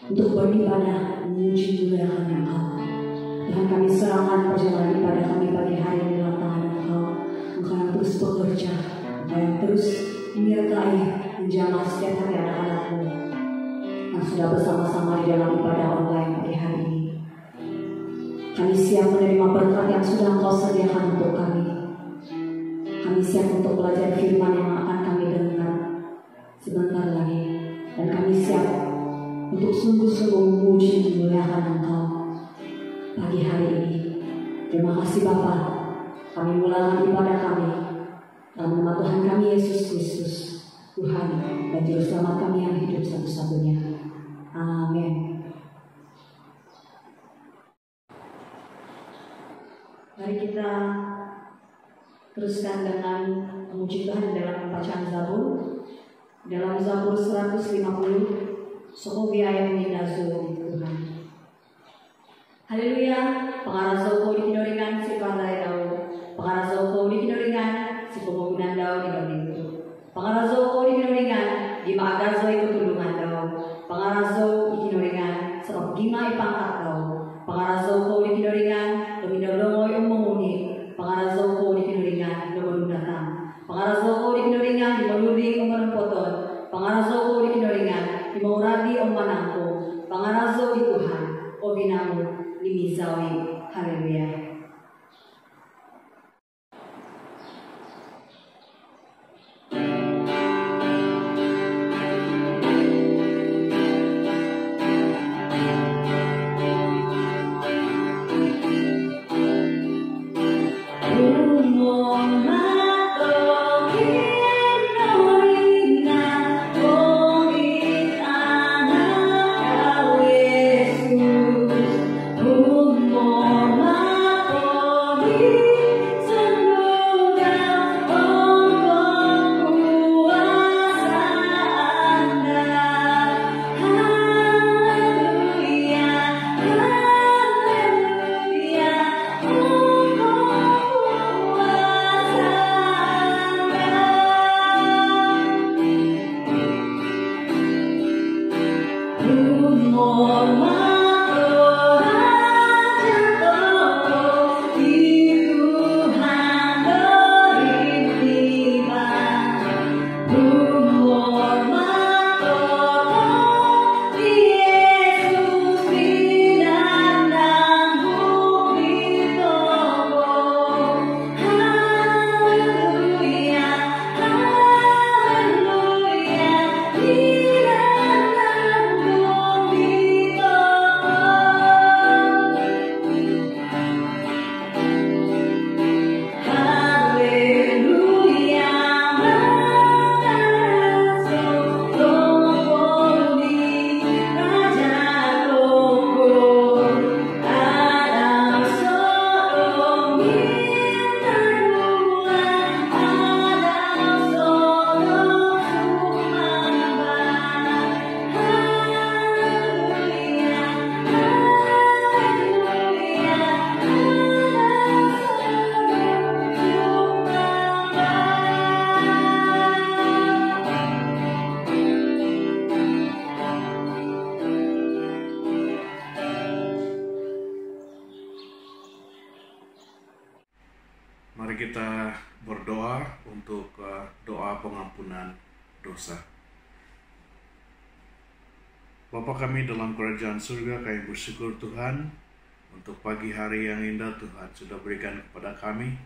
untuk beribadah memuji muliakan Engkau. Tuhan, kami serahkan perjalanan ibadah kami pagi hari ini dalam tangan Engkau. Engkau yang terus bekerja, Engkau yang terus menyertai, menjamah setiap hati anak-anakmu yang sudah bersama-sama di dalam ibadah online pagi hari ini. Kami siap menerima berkat yang sudah Engkau sediakan untuk kami. Kami siap untuk belajar firman yang akan kami dengar sebentar lagi. Dan kami siap untuk sungguh-sungguh memuji memuliakan Engkau pagi hari ini. Terima kasih Bapa. Kami mulakan ibadah kami dalam nama Tuhan kami Yesus Kristus, Tuhan dan Juru Selamat kami yang hidup satu-satunya. Amin. Mari kita teruskan dengan memuji Tuhan dalam pembacaan Zabur. Dalam Zabur 150, Sokobi ayat minazu Tuhan. Haleluya. Pengarah Zoko dikinoringan si pandai dau. Pengarah Zoko dikinoringan si pembangunan dau di itu. Pengarah Zoko dikinoringan di maagar zoi ketulungan dau. Pengarah Zoko dikinoringan sebab gima ipangkat dau. Pengarah Zoko dikinoringan lumidolongoy umumuni. Pengarah Zoko dikinoringan lumodung datang. Pengarah Zoko dikinoringan di meluri umarempoton. Pengarah Zoko dikinoringan di mauradi manangko. Pengarah Zoko di Tuhan obinamu limizawi. Haleluya. Mari kita berdoa untuk doa pengampunan dosa. Bapa kami dalam kerajaan surga, kami bersyukur Tuhan untuk pagi hari yang indah Tuhan sudah berikan kepada kami.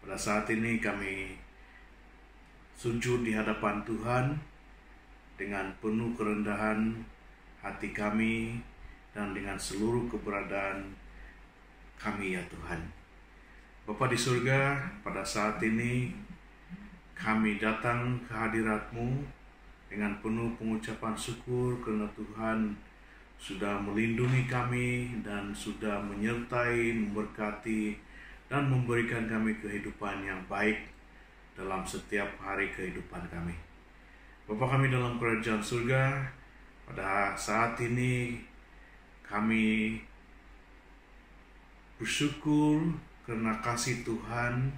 Pada saat ini kami sujud di hadapan Tuhan dengan penuh kerendahan hati kami dan dengan seluruh keberadaan kami ya Tuhan. Bapa di surga, pada saat ini kami datang ke hadirat-Mu dengan penuh pengucapan syukur karena Tuhan sudah melindungi kami dan sudah menyertai, memberkati, dan memberikan kami kehidupan yang baik dalam setiap hari kehidupan kami. Bapa kami dalam kerajaan surga, pada saat ini kami bersyukur karena kasih Tuhan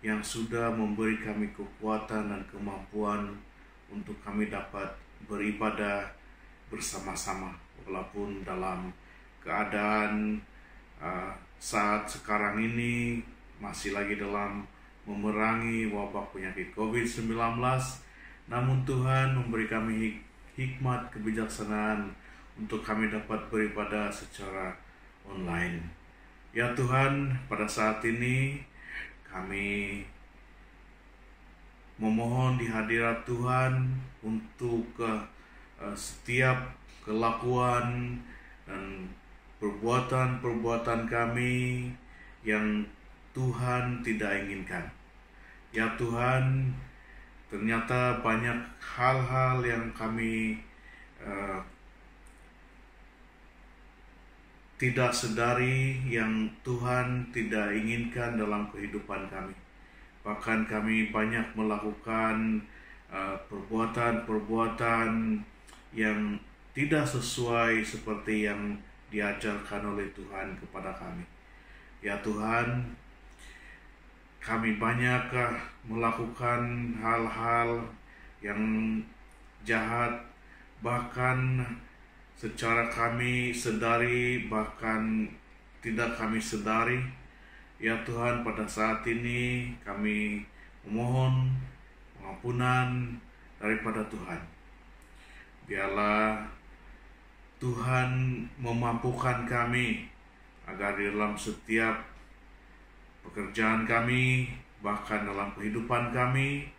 yang sudah memberi kami kekuatan dan kemampuan untuk kami dapat beribadah bersama-sama. walaupun dalam keadaan saat sekarang ini masih lagi dalam memerangi wabah penyakit COVID-19, namun Tuhan memberi kami hikmat kebijaksanaan untuk kami dapat beribadah secara online. Ya Tuhan, pada saat ini kami memohon di hadirat Tuhan untuk setiap kelakuan dan perbuatan-perbuatan kami yang Tuhan tidak inginkan. Ya Tuhan, ternyata banyak hal-hal yang kami tidak sadari yang Tuhan tidak inginkan dalam kehidupan kami. Bahkan kami banyak melakukan perbuatan-perbuatan yang tidak sesuai seperti yang diajarkan oleh Tuhan kepada kami. Ya Tuhan, kami banyak melakukan hal-hal yang jahat, bahkan secara kami sadari bahkan tidak kami sadari. Ya Tuhan, pada saat ini kami memohon pengampunan daripada Tuhan. Biarlah Tuhan memampukan kami agar di dalam setiap pekerjaan kami, bahkan dalam kehidupan kami,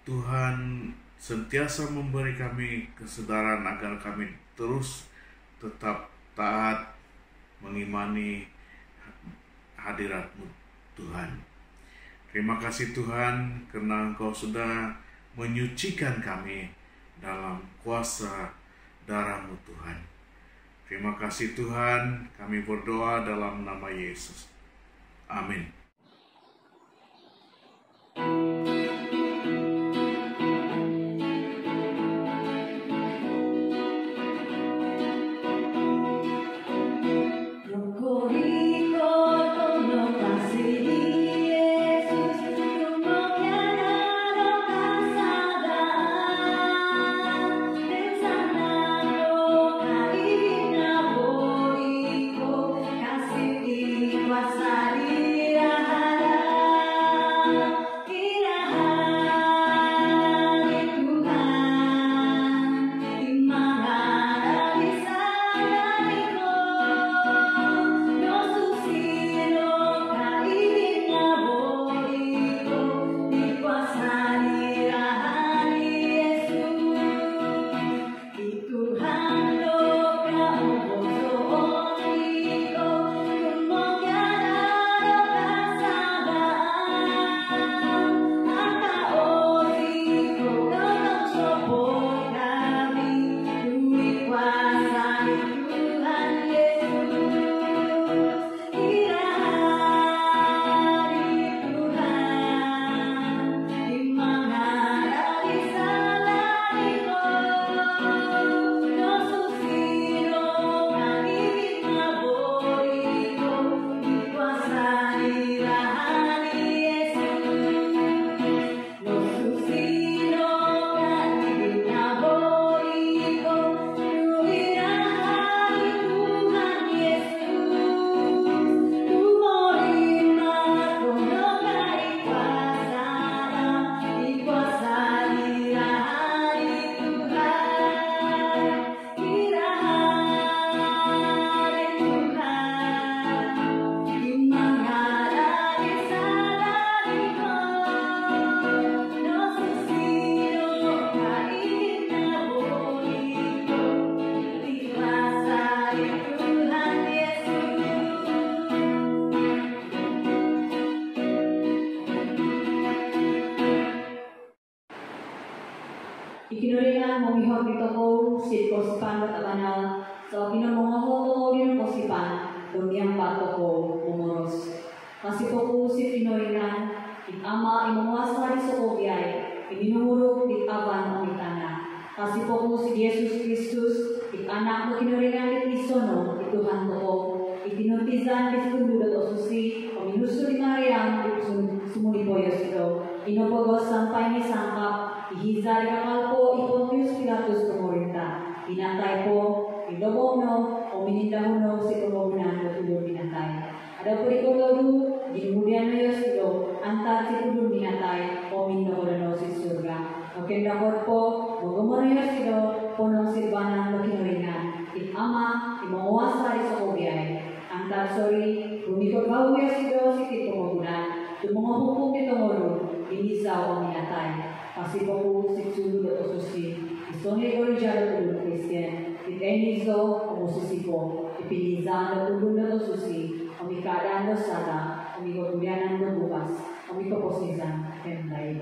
Tuhan sentiasa memberi kami kesadaran agar kami terus tetap taat mengimani hadirat-Mu Tuhan. Terima kasih Tuhan karena Engkau sudah menyucikan kami dalam kuasa darah-Mu Tuhan. Terima kasih Tuhan, kami berdoa dalam nama Yesus. Amin. Ikinuringan momihon ditoko sitko sipan batabanal so kinomongoho dino kosipan dumiang batoko umuros kasipoku sit inuringan it ama imuasa di sokobiay ininuruk it aban omitana kasipoku si Yesus Kristus it anak mo kinuringan it isono it Tuhan toko itinutizan it kundudat osusi ominusu di Mariam it sumulipoyos ito inopogos sampai ni sangkap ihizari kakalpo Pontius Pilatus pemerintah inangkay po Ilobogno, o minindahuno si Tumogunan o Tulur Minatay. Ada perikotodu, gimudian na yosido, antar si Tulur Minatay, o mindoholono si surga. O kendahor po, magumoro yosido, ponong silbanan lo kinaringan. Ama, imanguasa iso kobiay. Antar sorry, rumikot bago yosido si Tumogunan. Tumongo hukum kitongoro, inisaw ang minatay. Pasipo si Tsulu do Susi, isonge orijalo Tulur Kristen. Itenizo o musisipo, ipinizano ulun na susi, o mikadaan do sara, o mikotulianan do bukas, o mikoposizan, temlay.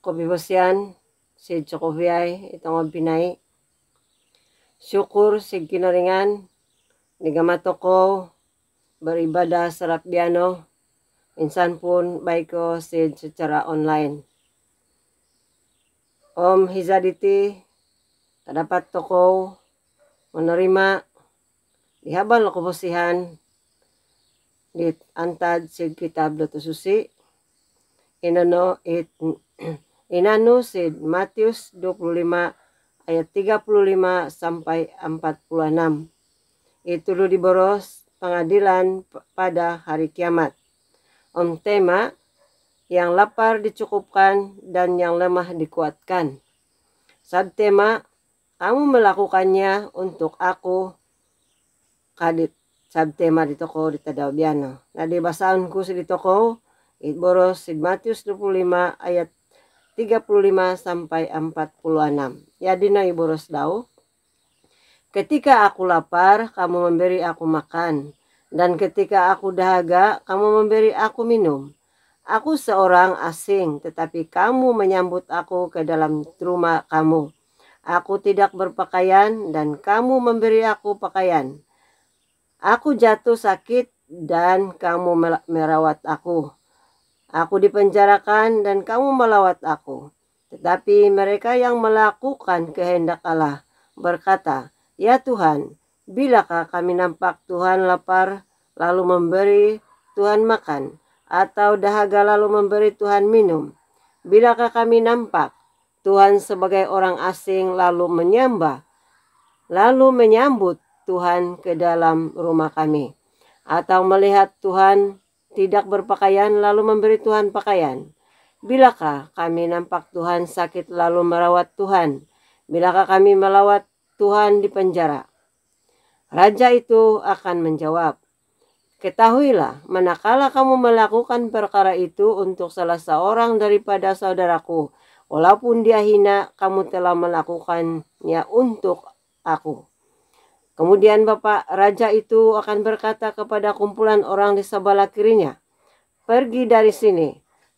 Kobibosyan, si Chokobiyay, itong binay. Syukur, si kinaringan, nigamato ko, beribada sa Rapbiano, minsan pun baik ko secara online. Om hizaditi, tadapat toko, menerima, dihabal kobosihan, dit antad si kitab do susi, Inano si Matius 25 ayat 35 sampai 46. Itu diboros pengadilan pada hari kiamat. Tema yang lapar dicukupkan dan yang lemah dikuatkan. Subtema, kamu melakukannya untuk aku. Kadit subtema di toko di Tadabiano. Nah di bahasanku di toko boros si Matius 25 ayat 35 sampai 46. Ya dina boros dau. Ketika aku lapar, kamu memberi aku makan. Dan ketika aku dahaga, kamu memberi aku minum. Aku seorang asing, tetapi kamu menyambut aku ke dalam rumah kamu. Aku tidak berpakaian, dan kamu memberi aku pakaian. Aku jatuh sakit, dan kamu merawat aku. Aku dipenjarakan dan kamu melawat aku. Tetapi mereka yang melakukan kehendak Allah berkata, ya Tuhan, bilakah kami nampak Tuhan lapar lalu memberi Tuhan makan, atau dahaga lalu memberi Tuhan minum? Bilakah kami nampak Tuhan sebagai orang asing lalu menyambut Tuhan ke dalam rumah kami, atau melihat Tuhan tidak berpakaian lalu memberi Tuhan pakaian? Bilakah kami nampak Tuhan sakit lalu merawat Tuhan? Bilakah kami melawat Tuhan di penjara? Raja itu akan menjawab, ketahuilah, manakala kamu melakukan perkara itu untuk salah seorang daripada saudaraku, walaupun dia hina, kamu telah melakukannya untuk aku. Kemudian Bapak Raja itu akan berkata kepada kumpulan orang di sebelah kirinya, pergi dari sini,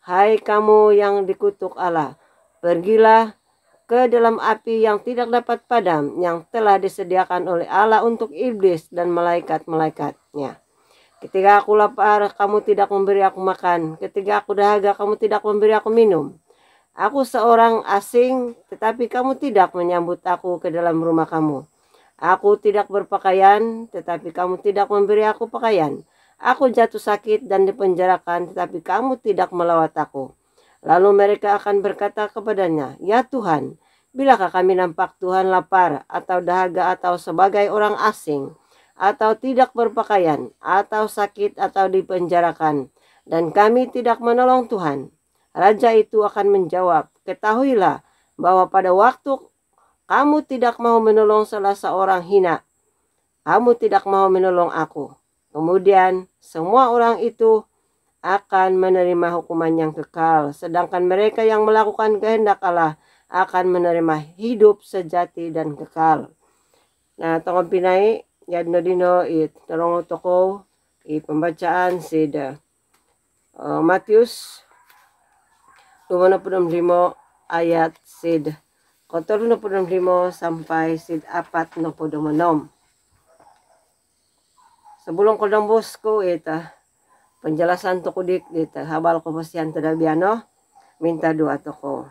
hai kamu yang dikutuk Allah, pergilah ke dalam api yang tidak dapat padam, yang telah disediakan oleh Allah untuk iblis dan malaikat-malaikatnya. Ketika aku lapar, kamu tidak memberi aku makan. Ketika aku dahaga, kamu tidak memberi aku minum. Aku seorang asing, tetapi kamu tidak menyambut aku ke dalam rumah kamu. Aku tidak berpakaian, tetapi kamu tidak memberi aku pakaian. Aku jatuh sakit dan dipenjarakan, tetapi kamu tidak melawat aku. Lalu mereka akan berkata kepadanya, ya Tuhan, bilakah kami nampak Tuhan lapar, atau dahaga, atau sebagai orang asing, atau tidak berpakaian, atau sakit, atau dipenjarakan, dan kami tidak menolong Tuhan? Raja itu akan menjawab, ketahuilah bahwa pada waktu kamu tidak mau menolong salah seorang hina. Kamu tidak mau menolong aku. Kemudian semua orang itu akan menerima hukuman yang kekal. Sedangkan mereka yang melakukan kehendak Allah akan menerima hidup sejati dan kekal. Nah, tongong pinay, yad no dino it narong toko pembacaan sid Matius 25 ayat sid 45 sampai sid 46. Sebelum ko nambos ko ita penjelasan toko dik dita habal ko pasian tadabiano minta doa toko.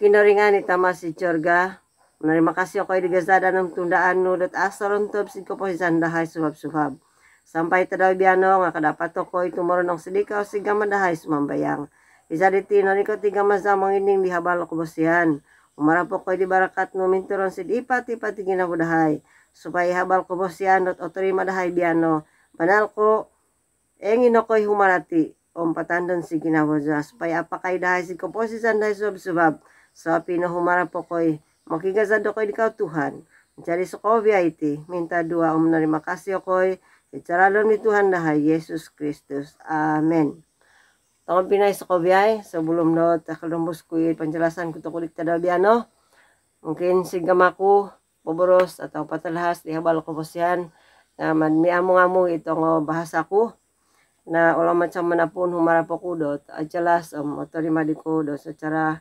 Kinaringan ita masih corga. Menerima kasih ako di gazada ng tundaan nudot asaron tob sid ko po dahay subab-subab. Sampai tadabiano nga kadapat ko tumoro ng sidikaw siga madahay sumambayang. Isa diti no niko tiga mazamang ining di habal ko pasian. Umarapok ko di barakat no minturon sid ipat-ipat ginabudahay. Supaya habal ko bosyan at otorima dahay biano manal ko engin ako'y humarati patandon si ginawaza supaya apakay dahay si komposisan dahay subab so pinahumarap po ko'y makigazado ko'y dikaw Tuhan mencari sokovia iti minta dua menerima kasih ako'y icaralon ni Tuhan dahay Yesus Kristus. Amen. Tawang pinay sokovia sebelum no takalambos ko'y penjelasan ko tukulik tadabiano mungkin sigamaku poboros atau patalahas di habal ko posyan na miamong-among itong bahasa ko na ulang macam manapun humarap ko dot ajalas otorima di ko dot secara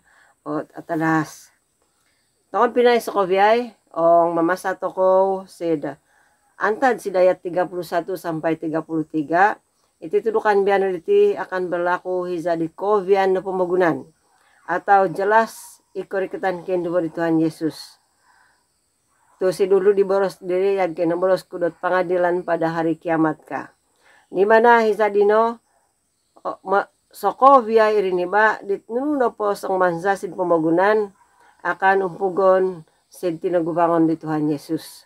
atalahas. Tawang pinay sa kobyay ong mamasa to ko sid antad si dayat 31 sampai 33 ititudukan biano diti akan berlaku hiza di kovyan na pemagunan atau jelas ikoriketan kendo di Tuhan Yesus. Tu si dulu diboros diri yag kinaboros kudot pengadilan pada hari kiamat ka. Di mana hisadino sokovia iriniba ditnuno po sang mansa sid pemagunan akan umpugon sid tinagubangon di Tuhan Yesus.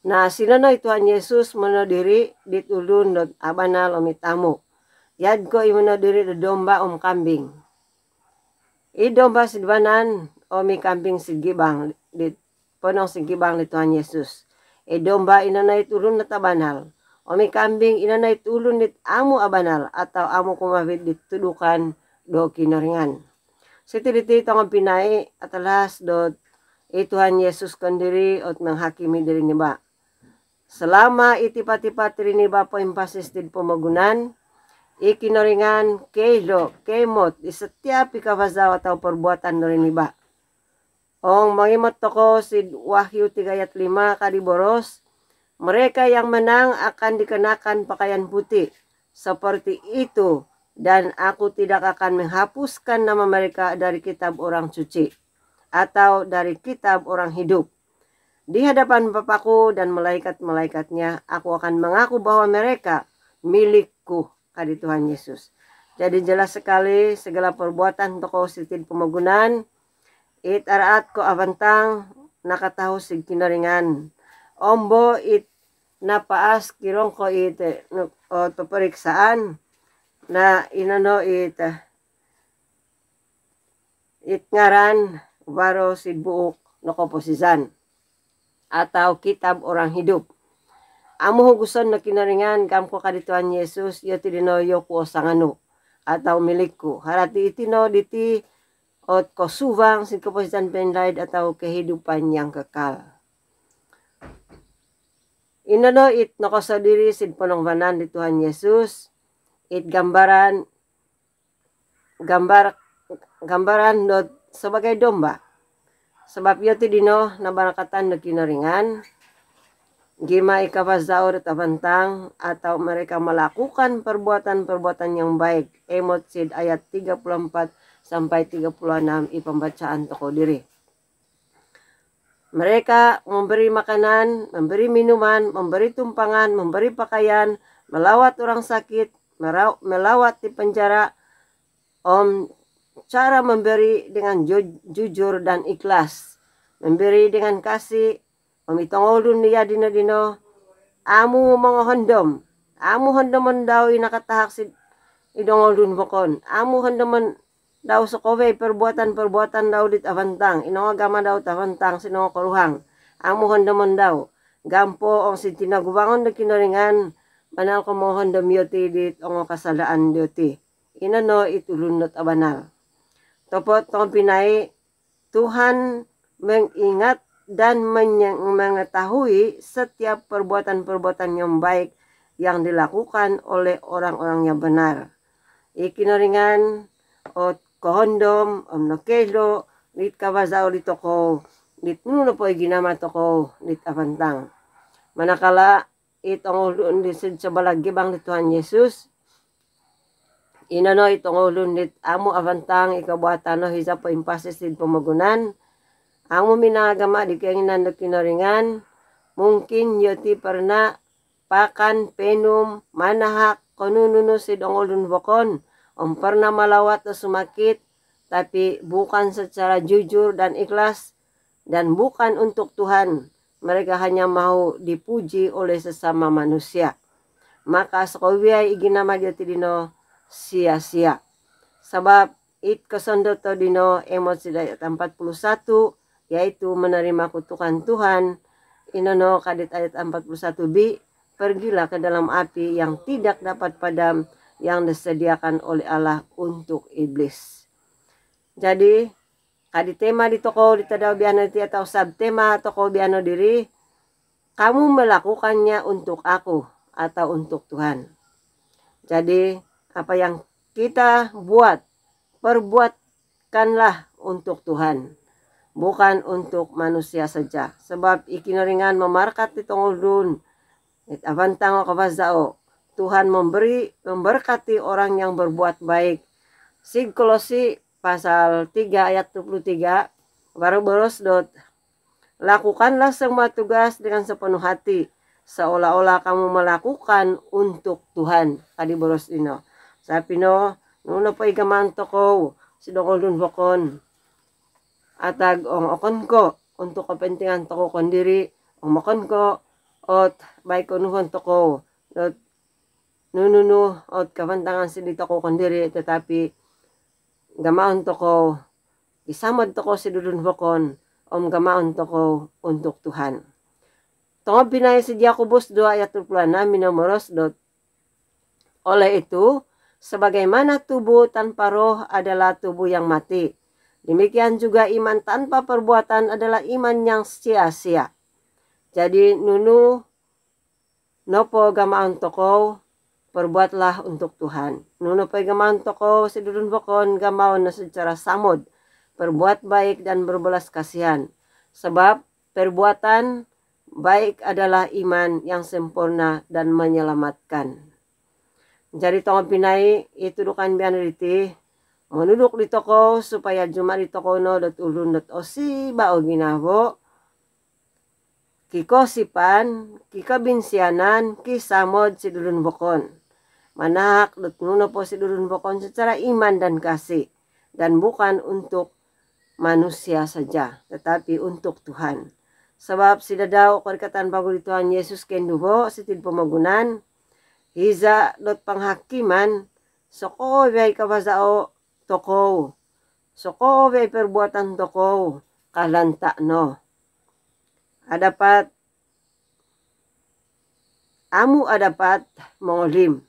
Nah sinanoy Tuhan Yesus menodiri ditulun dot abanal omitamu. Yad ko imenodiri do domba kambing. Domba sidbanan omi kambing sigibang di ponong sigibang ni Tuhan Yesus. Domba inanay tulun na tabanal. Omi kambing inanay tulun nit amu abanal atau amu kumabit ditudukan do kinaringan. Sitiliti itong pinay atalas do Tuhan Yesus kandiri at menghakimi diri niba. Selama itipat-tipat diri niba po impasistid pemagunan ikinaringan kelo, kemot, di setiap ikawazaw atau perbuatan dari niba. Ong mangimot toko si Wahyu 3:5 kadiboros, mereka yang menang akan dikenakan pakaian putih. Seperti itu, dan aku tidak akan menghapuskan nama mereka dari kitab orang suci atau dari kitab orang hidup. Di hadapan Bapakku dan malaikat-malaikatnya, aku akan mengaku bahwa mereka milikku. Kadi Tuhan Yesus. Jadi jelas sekali segala perbuatan toko sitin pemagunan it araat ko avantang nakataho sig kinaringan. Ombo it napaas kirong ko it paperiksaan na inano it ngaran baro sid buok no komposisan atau kitab orang hidup. Amo hugusan na kinaringan kam ko kadi Tuhan Yesus yo tidinoyo ko sangano atau milikku. Harati itino diti ot ko subang sin komposisan penlaid atau kehidupan yang kekal. Inano it nakasadiri sin panongbanan di Tuhan Yesus it gambaran dot sebagai domba. Sebab yo tidino nabarakatan na kinaringan gima ikawazaur tabantang atau mereka melakukan perbuatan-perbuatan yang baik. Emot sid ayat 34 sampai 36 pembacaan toko diri. Mereka memberi makanan, memberi minuman, memberi tumpangan, memberi pakaian, melawat orang sakit, melawat di penjara. Cara memberi dengan jujur dan ikhlas, memberi dengan kasih. Itongolun niya dino amu mga hondom amu hondomon daw inakatahak si idongolun bokon amu hondomon daw sokoway perbuatan daw dit avantang inong agama daw tavantang sinong koruhang amuhon damon daw gampo ong sintinagubangon da kinoringan banal ko mohon da miyoti dit ong kasalaan dioti inano itulunot abanal topot tong pinay Tuhan mengingat dan mengetahui setiap perbuatan-perbuatan yang baik yang dilakukan oleh orang-orang yang benar. Ikinoringan o kohondom om nokelo lit kabazao dito ko lit nuno po ginama to ko lit avantang. Manakala itong ulun disid sa balaggibang ni Tuhan Yesus inano itong ulun lit amo avantang ikabuatan no hisa po impases lit pamagunan. Amo minagama di kayanginan na kinaringan, mungkin yoti perna pakan penum manahak konununo si dongolun bokon, pernah malawat atau sumakit, tapi bukan secara jujur dan ikhlas, dan bukan untuk Tuhan. Mereka hanya mau dipuji oleh sesama manusia. Maka sekawiyay iginama yoti dino sia-sia. Sebab it kesondo to dino emot sidayat 41, yaitu menerima kutukan Tuhan. Inono kadit ayat 41b, pergilah ke dalam api yang tidak dapat padam yang disediakan oleh Allah untuk iblis. Jadi kadit tema di toko di tadaw biano ti atau subtema toko biano diri, kamu melakukannya untuk aku atau untuk Tuhan. Jadi apa yang kita buat, perbuatkanlah untuk Tuhan, bukan untuk manusia saja. Sebab ikinoringan memarkat itong ulun it avantang o kabazao Tuhan memberkati orang yang berbuat baik. Sig Kolosi pasal 3 ayat 23 baru boros dot lakukanlah semua tugas dengan sepenuh hati seolah-olah kamu melakukan untuk Tuhan. Kadi boros ino sapino nuno po igamanto ko sidongolun bokon atag ong okon ko untuk kepentingan toko kondiri ong makon ko ot baik konuhon toko ot nununu ot kapantangan sidi toko kondiri tetapi gamaon toko isamad toko sidulun bokon gamaon toko untuk Tuhan. Tungod pinay si Jakobus 2 ayat 26 minamoros dot oleh itu sebagaimana tubuh tanpa roh adalah tubuh yang mati, demikian juga iman tanpa perbuatan adalah iman yang sia-sia. Jadi nunu nopo gamaon toko perbuatlah untuk Tuhan. Nunu po gamaon toko sidulun bokon gamaon na secara samod, berbuat baik dan berbelas kasihan. Sebab perbuatan baik adalah iman yang sempurna dan menyelamatkan. Jadi tong pinay itudukan bian riti menuduk di toko supaya juma di toko no dot ulun dot osi bao ginabo kiko sipan kika binsianan kisamod si dulun bokon manahak dot nuno po si dulun bokon secara iman dan kasih, dan bukan untuk manusia saja tetapi untuk Tuhan. Sebab si dadaw korikatan bago di Tuhan Yesus kendubo sitin pemagunan hiza dot panghakiman soko bay kabazao toko soko bay perbuatan toko kalanta no adapat amu adapat mongolim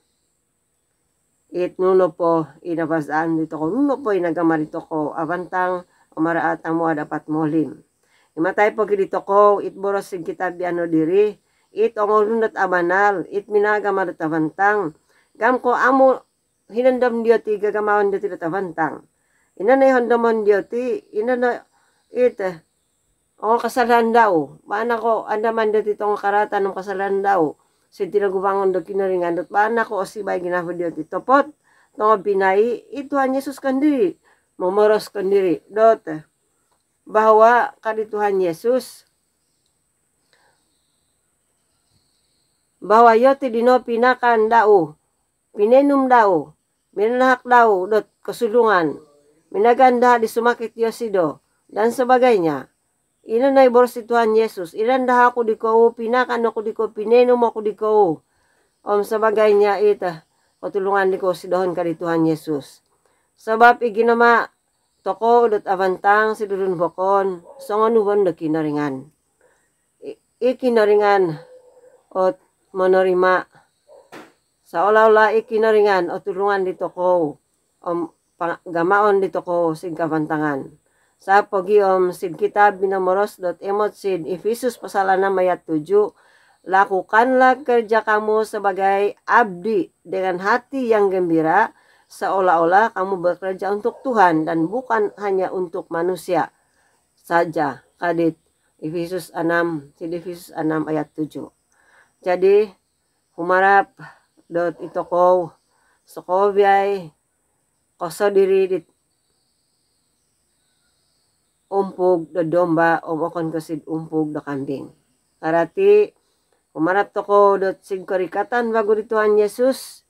it nuno po inabasaan dito ko nuno po inagama dito ko avantang umaraat amu adapat molim imatay po dito ko it boros sin kitab biano diri it ongolunat abanal, it minagama dat avantang. Gam ko amo hinandam dioti gagamawan dioti dat avantang. Inanay handamon dioti, inana it o kasalanan daw. Bana ko andaman dioti tong karatan ng kasalanan daw. Sin tinagubangon do kinaringan dot bana ko osibay ginafo dioti topot. Tong pinay Tuhan Yesus kandiri, momoros kandiri dot bahwa kadi Tuhan Yesus bahwa yoti dino pinakan dao, pinenum dao, minahak dao dot kesulungan, minaganda di sumakit yosido, dan sebagainya. Inanay boros si Tuhan Yesus, inandah ako di ko, pinakan ako di ko, pinenum ako di ko, sebagainya ita, ketulungan di ko sidohon ka di Tuhan Yesus. Sebab iginama toko dot avantang si dulun bokon songonuhon da kinaringan. Ikinaringan o menerima seolah-olah ikinaringan o tulungan di toko o gamaon di toko sig kavantangan. Sa pogiom sid kitab binamoros.emot sid Efesus pasal 6 ayat 7, lakukanlah kerja kamu sebagai abdi dengan hati yang gembira, seolah-olah kamu bekerja untuk Tuhan dan bukan hanya untuk manusia saja. Kadit Efesus 6, sid Efesus 6 ayat 7. Jadi humarap dot itokow sokobyay koso diri dit umpug da domba o mokon kasid umpug da kambing. Arati humarap toko dot sig karikatan bago di Tuhan Yesus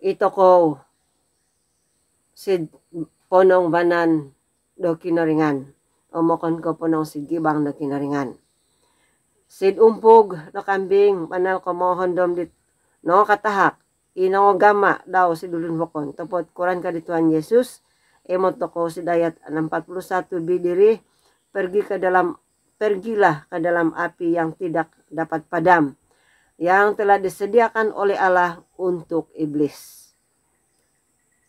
itokow sid ponong banan do kinaringan o mokon ko ponong sid gibang do kinaringan. Sid umpug do kambing panal ko mohon dom dit no katahak inongogama daw si dulun bokon tapot kuran ka di Tuhan Yesus emot toko si ayat 41 bidiri pergilah ke dalam api yang tidak dapat padam yang telah disediakan oleh Allah untuk iblis.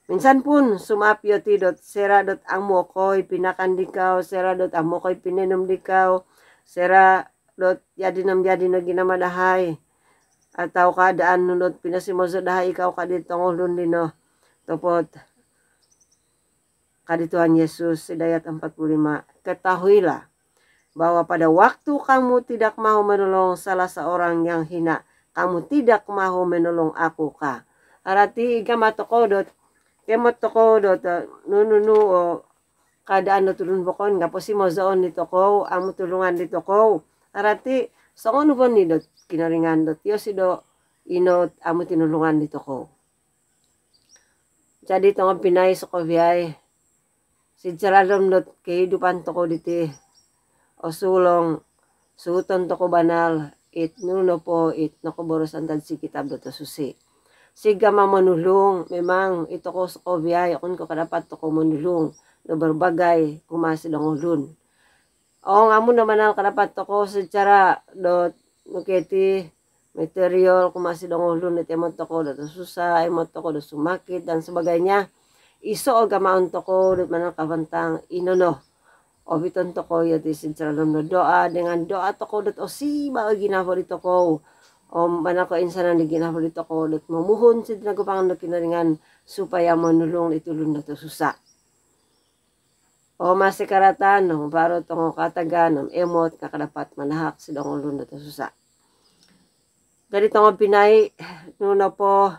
Minsan pun sumapyo ti dot sera dot ang mokoy pinakan dikaw, sera dot ang mokoy pininum dikaw, sera dot yadinam yadina ginamadahay atau keadaan nunut pinasimoso dahay ikaw kadit tongolun dino topot kadi Tuhan Yesus ayat 45. Ketahuilah bahwa pada waktu kamu tidak mau menolong salah seorang yang hina, kamu tidak mau menolong aku ka. Arati igama tokodot kemot tokodot nununu o keadaan tulun bokon nga po si mozoon ni toko amu tulungan di toko. Arati songon pon ni dot kinaringan dot yo si do inot amu tinulungan di toko. Jadi tongong pinay sokovyay sidsaladom dot kehidupan toko diti o sulong suton toko banal it nuno po it nakoboros antad si kitab dot susi. Siga mamanulong memang ito ko sokovyay akon ko kadapat toko manulong no berbagay kumasidong ulun. O nga mo naman ang kadapat toko secara dot nuketi material kumasidong ulun it emot toko dot susah, emot toko dot sumakit dan sebagainya. Iso o gamaon toko dot manang kavantang inono o biton toko yati sinsalalom no doa dengan doa toko dot o siba o ginafo di toko o manako insanan di ginafo di toko dot mamuhon sid nagupangan dot kinaringan supaya manulong itulun dot susah o masikaratan no baro tongo katagan emot kakadapat manahak sidong ulun dot susah. Jadi tongo pinay nuno po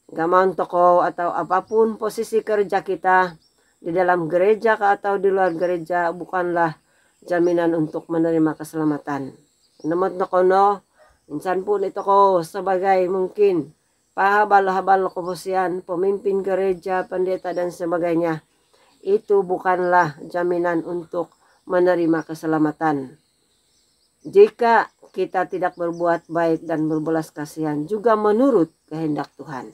gamaon toko atau apapun posisi kerja kita di dalam gereja atau di luar gereja bukanlah jaminan untuk menerima keselamatan. Namot na kono, minsan pun ito ko sebagai mungkin pahabal-habal keposian, pemimpin gereja, pendeta dan sebagainya. Itu bukanlah jaminan untuk menerima keselamatan. Jika kita tidak berbuat baik dan berbelas kasihan juga menurut kehendak Tuhan.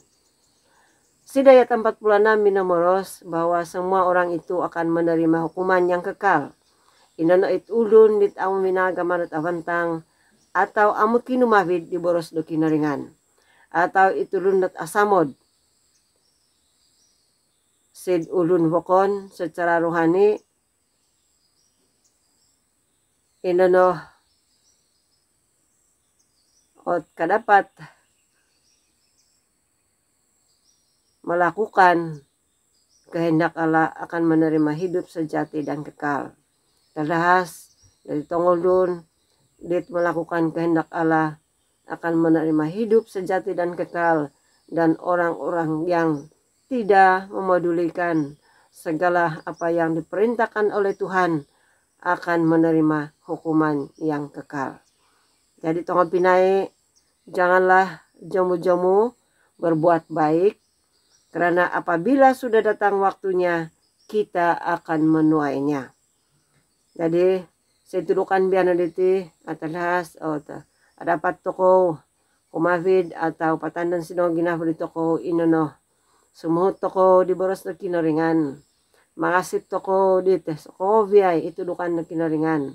Sidayat 46 binamoros bahwa semua orang itu akan menerima hukuman yang kekal. Inono it ulun dit amu minagamanot avantang atau amu kinumahid di boros do kinaringan. Atau itulun dot asamod. Sid ulun bokon secara rohani inono ot kadapat melakukan kehendak Allah akan menerima hidup sejati dan kekal. Tadahas dari tongolun dit melakukan kehendak Allah akan menerima hidup sejati dan kekal, dan orang-orang yang tidak memedulikan segala apa yang diperintahkan oleh Tuhan akan menerima hukuman yang kekal. Jadi tongo pinai janganlah jamu-jamu berbuat baik, karena apabila sudah datang waktunya, kita akan menuainya. Jadi, saya tudukan biana diti, atalas, o dapat toko, kumafid, atau patandan sinong ginafo di toko, inono, Sumuhot ko di boros na kinaringan. Mangasit ko dito sa COVID ito dukan na kinaringan.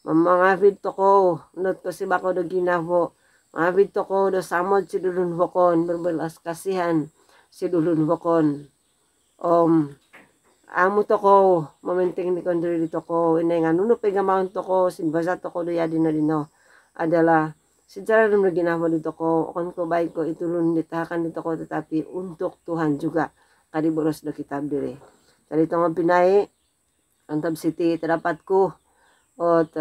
Mamangabid ko not ko si bako do ginabo. Mangabid ko do samod si dulun bokon berbelas kasihan si dulun bokon. Amo to ko momenting ni kondiri dito ko inay nga nuno pegamaon to ko sinbasa to ko do yadi na dino adalah secara dum ginamo dito ko kon ko baik ko itulun ditahakan dito ko tetapi untuk Tuhan juga kadi boros do kitab diri. Tadi tong pinai antab siti terdapat ko ot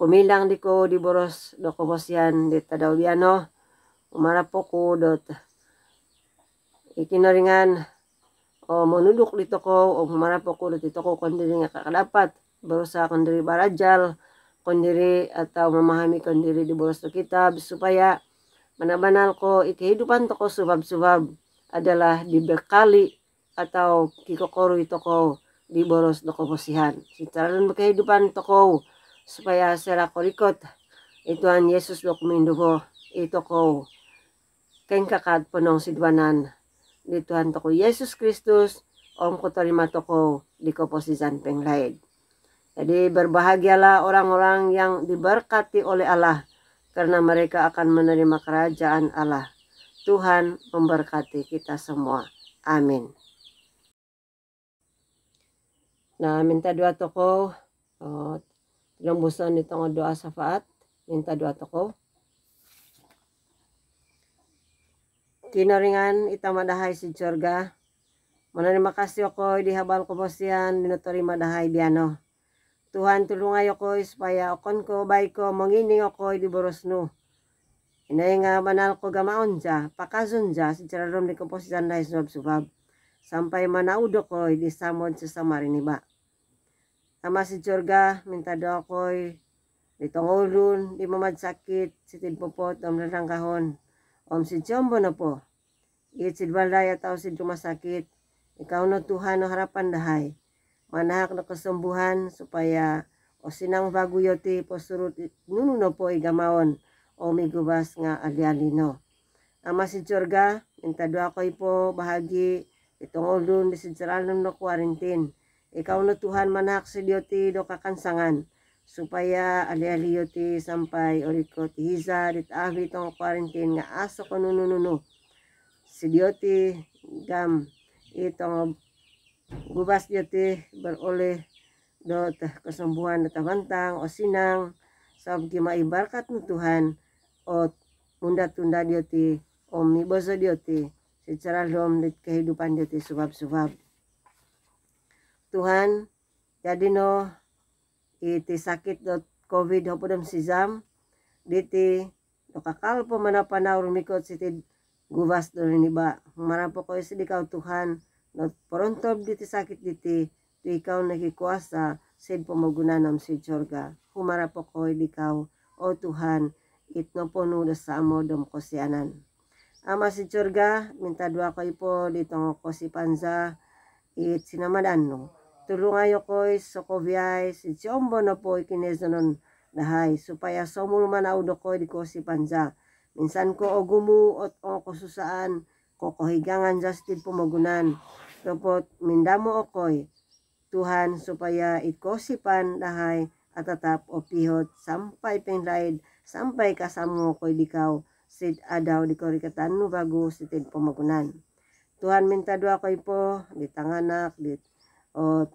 kumilang di ko di boros do kobosian di tadawiano umarap ko dot ikinaringan monuduk dito ko o humarap ko dito ko kondiri nga kakadapat berusaha kondiri barajal kondiri atau memahami kondiri di boros do kitab supaya manabanal ko kehidupan to ko subab-subab adalah dibekali atau kikokoro ito ko di boros do kobosihan. Secara kehidupan to ko supaya sera korikot ituan Yesus do kumindugo ito ko kengkakad ponong sidwanan di Tuhan to ko Yesus Kristus ko terima to ko di koposisan penglaid. Jadi berbahagialah orang-orang yang diberkati oleh Allah karena mereka akan menerima kerajaan Allah. Tuhan memberkati kita semua. Amin. Nah, minta doa toko lembusan itong doa syafaat, minta doa toko. Kinaringan itamadahay si Jorga. Manarima kasih ako dihabal ko bosian dinotori madahay biano. Tuhan tulungay ako supaya okon ko baik ko mangining ako di boros no. Inay nga manal ko gamaon ja, pakazon ja si Jararom di komposisan dahil subab-subab. Sampai manaudo ko di samod sa samariniba. Ama si Jorga minta doa ko di tongolun di mamadsakit si tidpopot om narangkahon. Om si Jombo na po. Itsid balay atau si rumah sakit. Ikaw na Tuhan no harapan dahay. Manahak na kesembuhan supaya o sinang baguyoti po surut nuno na po igamaon o migubas nga alialino. Ama si Jorga minta doa ko po bahagi itong ulun di sidsaralan no quarantine. Ikaw na Tuhan manak si dioti do kakansangan supaya ali-aliyoti sampai oriko tihiza dit ahli tong quarantine nga aso ko nunununo. Si dioti gam itong gubas dioti beroleh do kesembuhan do tabantang o sinang sabgi maibarkat no Tuhan o tunda-tunda dioti o miboso dioti secara lom dit kehidupan dioti subab-subab. Tuhan, jadi no iti sakit do COVID hopodom sizam diti do kakal po manapanaw rumikot siti gubas do niba. Marapo ko isidikaw Tuhan no porontob diti sakit diti do ikaw nagikuasa sid pamagunanam si Jorga. Humarapo ko idikaw o Tuhan itno po no sa amo dom kosianan. Ama si Jorga minta dua ko ipo ditong kosi panza it sinamadan no. Tulungayo ko sa kobiay si Jombo na po ikinezonon dahay supaya somul manaudo ko di ko si panza. Minsan ko ogumu at o kususaan ko kohigangan justin pumagunan. Kapot mindamo okoy Tuhan supaya ikosipan dahay at atap o pihot sampai penglaid sampai kasamo ko dikaw sid adaw di ko rikatan no bago sitin pumagunan. Tuhan minta doa ko po di tanganak di o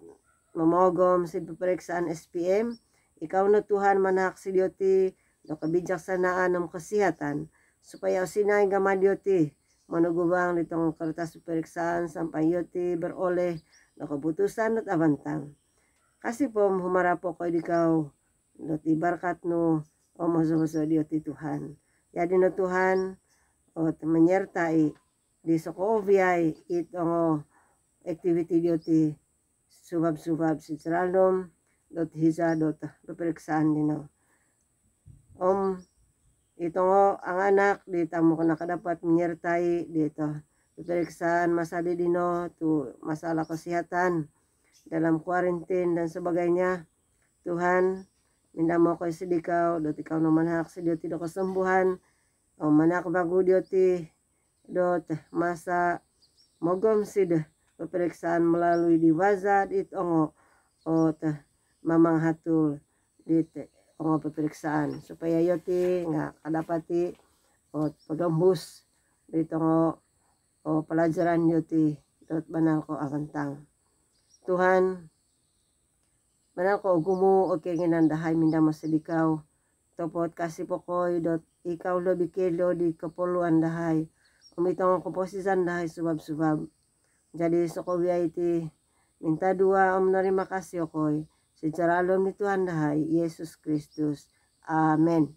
mamogom si peperiksaan SPM. Ikaw na Tuhan manak si dioti do kabijaksanaan ng kesehatan supaya sinay gama dioti manugubang ditong kertas peperiksaan sampai dioti beroleh do keputusan at abantang. Kasi po humarap po ko ikaw do tibarkat no o maso dioti Tuhan. Jadi no Tuhan o menyertai di Sokoviay itong activity dioti subab-subab si Seralom dot hiza dot peperiksaan dino. Itong ang anak dito mo ko nakadapat menyertai dito peperiksaan masali dino tu masalah kesehatan dalam quarantine dan sebagainya. Tuhan minda mo ko sidikaw dot ikaw naman hak si dioti do kesembuhan o manak bagu dioti dot masa mogom sida peperiksaan melalui di wazad it ongo teh mamang hatul di ongo peperiksaan supaya yoti nggak kadapati pagambus di tongo pelajaran yoti dot banal ko avantang. Tuhan banal ko ugumu o keinginan dahay minda masedikaw topot kasih pokoy dot ikaw lo bikelo di kepoluan dahay umitong komposisan dahay subab-subab. Jadi sokowi iti minta dua menerima kasih okoy secara alom ni Tuhan dahay Yesus Kristus. Amin.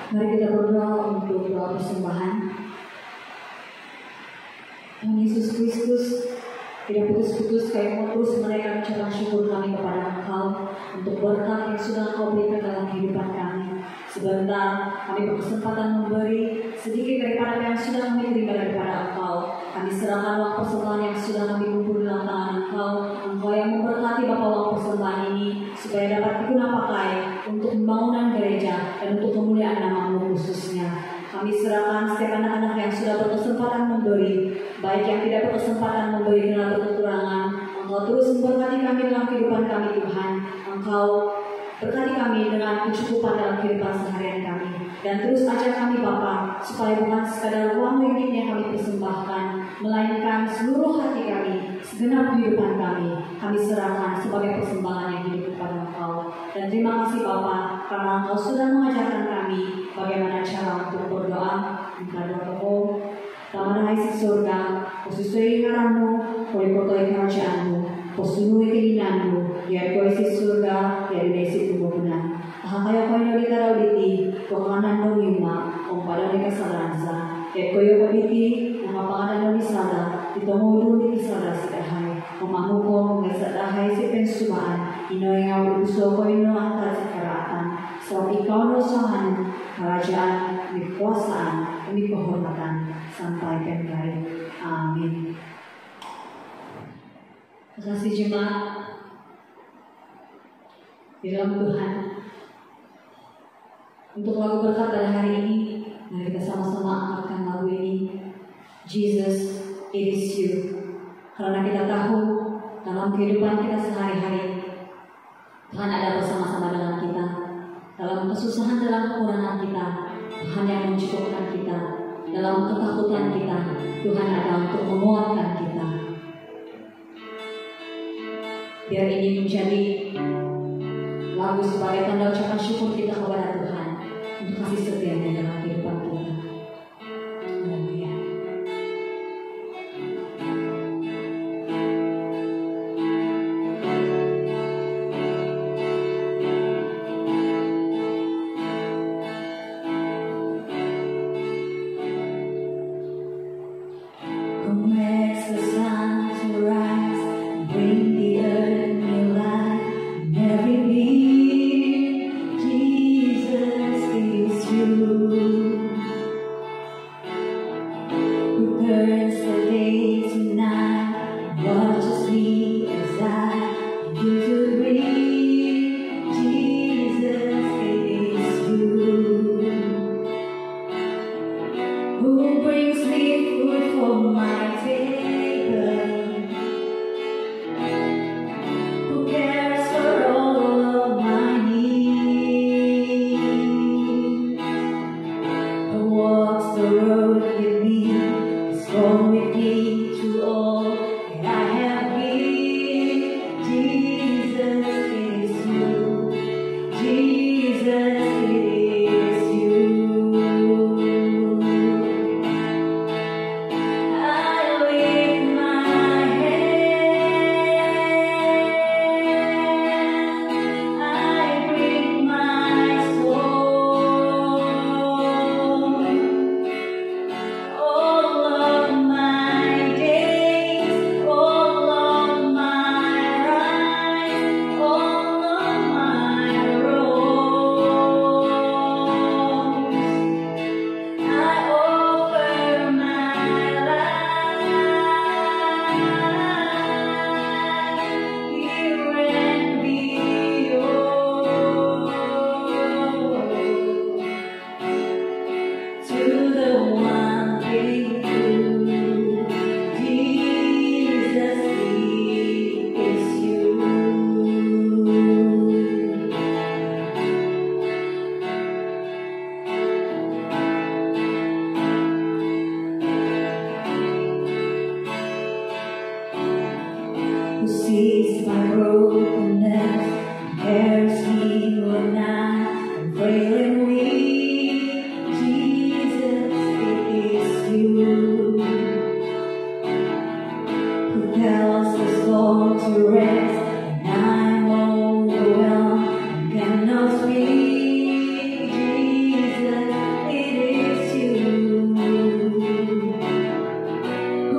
Mari kita berdoa untuk doa persembahan. Tuhan Yesus Kristus, tidak putus-putus kami mau terus menaikkan ucapan syukur kami kepada Engkau untuk berkat yang sudah Engkau berikan dalam kehidupan kami. Sebentar kami berkesempatan memberi sedikit daripada yang sudah kami terima daripada Engkau. Kami serahkan uang persembahan yang sudah kami kumpul dalam tangan Engkau. Engkau yang memberkati Bapa uang persembahan ini supaya dapat digunakan pakai untuk pembangunan gereja dan untuk kemuliaan nama-Mu khususnya. Kami serahkan setiap anak-anak yang sudah berkesempatan memberi, baik yang tidak berkesempatan memberi karena berkekurangan. Engkau terus memberkati kami dalam kehidupan kami Tuhan. Engkau berkati kami dengan kecukupan dalam kehidupan seharian kami. Dan terus ajar kami Bapa, supaya bukan sekadar uang ringgit yang kami persembahkan, melainkan seluruh hati kami, segenap kehidupan kami serahkan sebagai persembahan yang hidup kepada Engkau. Dan terima kasih Bapa, karena Engkau sudah mengajarkan kami bagaimana cara untuk berdoa. Engkau berdoa, Taman hai si surga, posusui ngaramu, polipotoi kerajaanmu, posunui keinginanmu, biar kau isi surga, biar isi tubuhnya. Ahakaya kau yang ditara uliti, penganan dongima, pada di kasaransa, biar kau yang uliti, nama penganan dong disala, ditongodu di kisara sidahai, memamuko, mengesadahai si pensumaan, ino yang uruso kau ino angkat sekaratan, sebab ikau nosahan, kerajaan, kekuasaan, demi kehormatan, sampai kenkai. Amin. Terima kasih jemaat di dalam Tuhan. Untuk lagu berkat pada hari ini, mari kita sama-sama angkatkan lagu ini. Jesus, it is you. Karena kita tahu dalam kehidupan kita sehari-hari, Tuhan ada bersama-sama dengan kita. Dalam kesusahan, dalam kekurangan kita, Tuhan yang mencukupkan kita. Dalam ketakutan kita, Tuhan ada untuk menguatkan kita. Biar ini menjadi lagu sebagai tanda ucapan syukur kita kepada Tuhan untuk kasih setianya dalam kehidupan kita. Haleluya.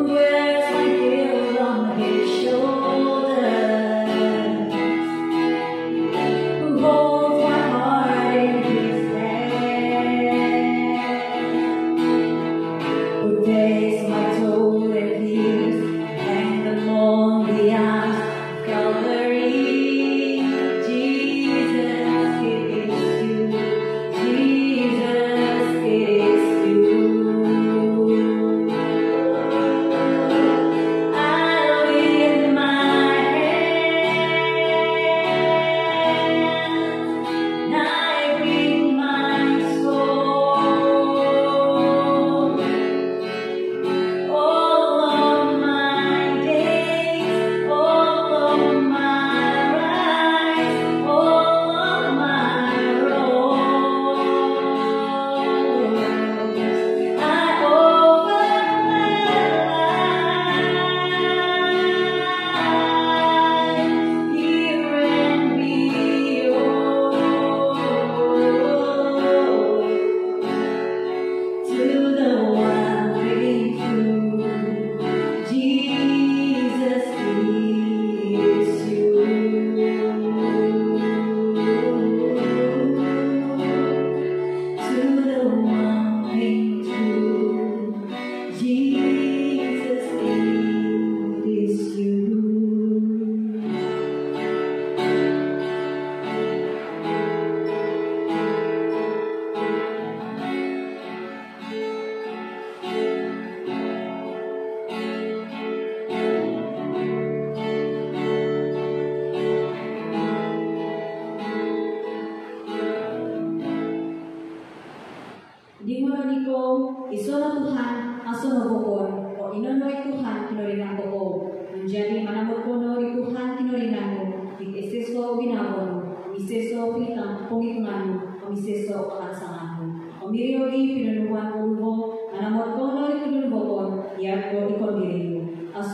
Where's my guilt on his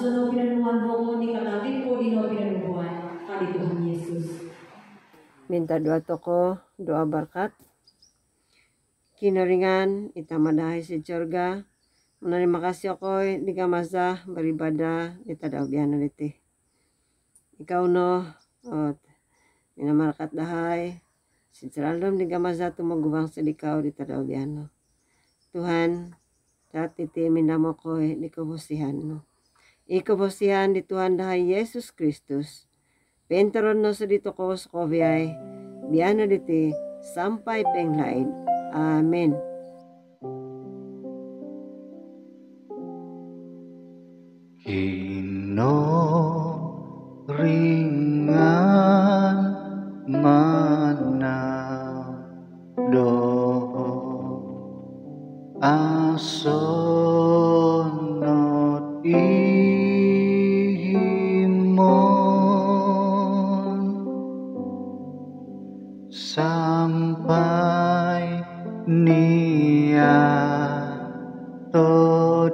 Suno pinanuhan mo ko ni katatin ko dino pinanuhan kali Tuhan Yesus. Minta doa toko, doa berkat. Kinaringan, itamadahay si Jorga. Terima kasih ako di kamasa beribadah di tadabiana diti. Ikaw no, minamarakat dahay. Sinceraldom di kamasa tumagubang sedikaw di tadabiana. Tuhan, saat iti minamo ko di kabusihan no. Ikabusihan di Tuhan dahay Yesus Kristus. Penteron no sa dito ko sa koviyay. Biano diti sampai penglaid. Amen. Ringan manado asonot imon sampai nia tod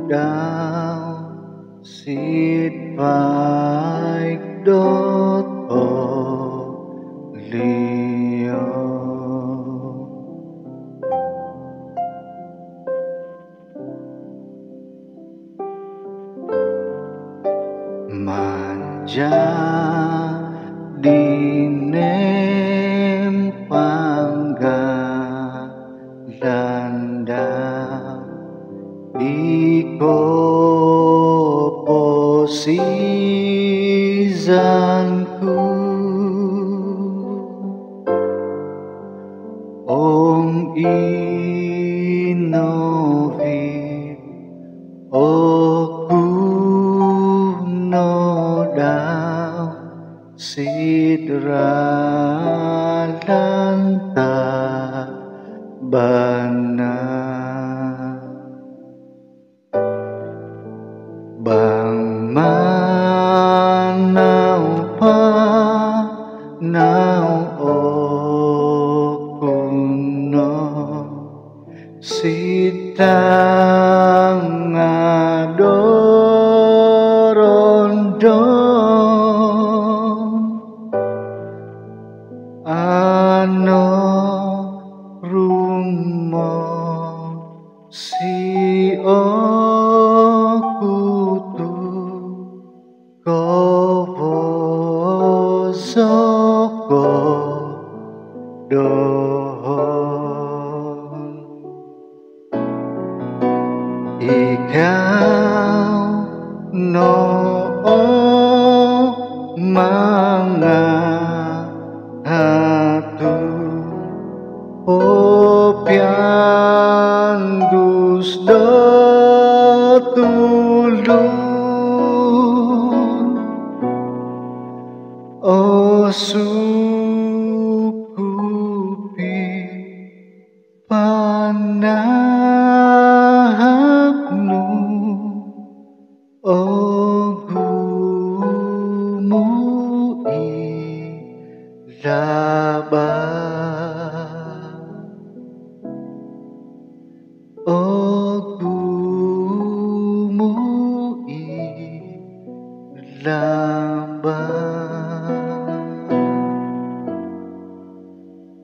daw sid baik dot leo manja dinem panggalanda iko posizanku om inovit oku nodaw sidralanta bana bang manaw pa naw okuno sitang adorondon ano rumo si okutu kobosoko dohon ikaw noo mga hatu opian gusto tulun o sukupi panahaknu o gumui laban o gumui laban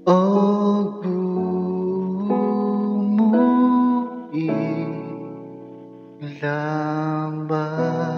o gumui laban